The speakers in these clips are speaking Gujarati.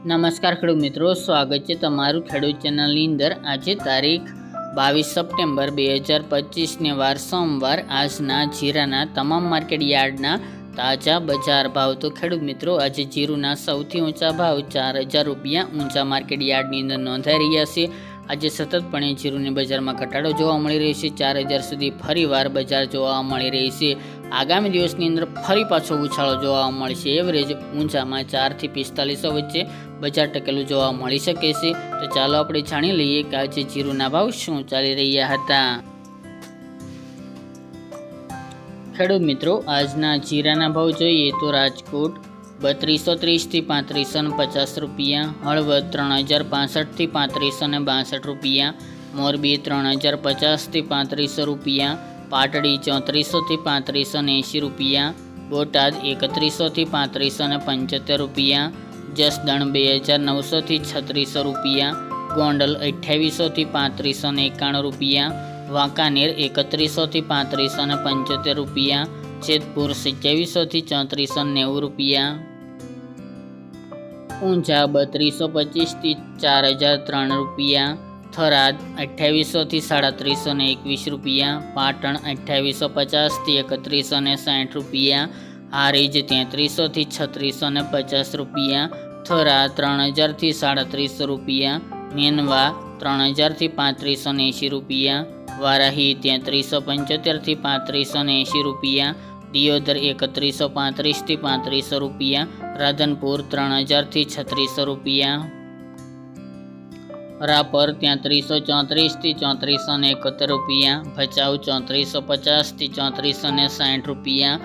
નમસ્કાર ખેડૂત મિત્રો, સ્વાગત છે તમારું ખેડૂત ચેનલની અંદર। આજે તારીખ 22 સપ્ટેમ્બર 2025ને વાર સોમવાર। આજના જીરાના તમામ માર્કેટ યાર્ડના તાજા બજાર ભાવ। તો ખેડૂત મિત્રો, આજે જીરુના સૌથી ઊંચા ભાવ 4000 રૂપિયા ઊંચા માર્કેટ યાર્ડની અંદર નોંધાઈ રહ્યા છે। આજે સતતપણે જીરુની બજારમાં ઘટાડો જોવા મળી રહ્યો છે। 4000 સુધી ફરીવાર બજાર જોવા મળી રહી છે। આગામી દિવસની અંદર ફરી પાછો ઉછાળો જોવા મળશે। એવરેજ ઊંચામાં 4 થી 4500 વચ્ચે બજાર ટકેલું જોવા મળી શકે છે। તો ચાલો આપણે જાણી લઈએ કે આજે જીરુના ભાવ શું ચાલી રહ્યા હતા। ખેડૂત મિત્રો, આજના જીરાના ભાવ જોઈએ તો રાજકોટ 3230 થી 3550 રૂપિયા, હળવદ 3065 થી 3562 રૂપિયા, મોરબી 3050 થી 3500 રૂપિયા, પાટડી 3400 થી 3580 રૂપિયા, બોટાદ 3100 થી 3575 રૂપિયા, જસદણ 2900 થી 3600 રૂપિયા, ગોંડલ 2800 થી 3591 રૂપિયા, વાંકાનેર 3100 થી 3575 રૂપિયા, જેતપુર 2700 થી 3490 રૂપિયા, ઊંઝા 3225 થી 4003 રૂપિયા, થરાદ 2800 થી 3721 રૂપિયા, પાટણ 2850 થી 3160 રૂપિયા, હારીજ 3300 થી 3650 રૂપિયા, થરા 3000 થી 3700 રૂપિયા, નેનવા 3000 થી 3580 રૂપિયા, વારાહી 3375 થી 3580 રૂપિયા, દિયોદર 3135 થી 3500 રૂપિયા, રાધનપુર 3000 થી 3600 રૂપિયા, રાપર 3334 થી 3471 રૂપિયા, ભચાઉ 3450 થી 3460 રૂપિયા,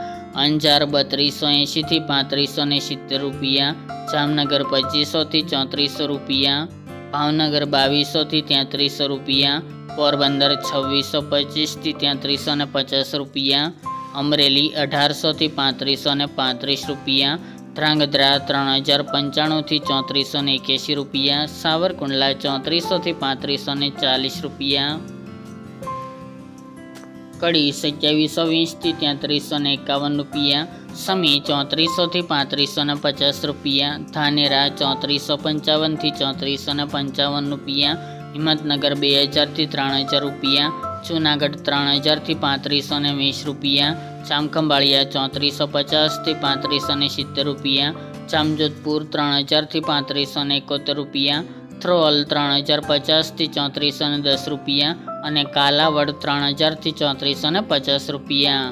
અંજાર 3280 થી 3570 રૂપિયા, જામનગર 2500 થી 3400 રૂપિયા, ભાવનગર 2200 થી 3300 રૂપિયા, પોરબંદર 2625 થી 3350 રૂપિયા, અમરેલી 1800 થી 3535 રૂપિયા, ધ્રાંગધ્રા 3095 થી 3481 રૂપિયા, સાવરકુંડલા 3400 થી 3540 રૂપિયા, કડી 2720 થી 3351 રૂપિયા, સમી 3400 થી 3550 રૂપિયા, ધાનેરા 3455 થી 3455 રૂપિયા, હિંમતનગર 2000 થી 3000 રૂપિયા, જૂનાગઢ 3000 થી 3520 રૂપિયા, ચામખંભાળિયા 3450 થી 3570 રૂપિયા, જામજોધપુર 3000 થી 3571 રૂપિયા, થ્રોલ 3050 થી 3410 રૂપિયા અને કાલાવડ 3000 થી 3450 રૂપિયા।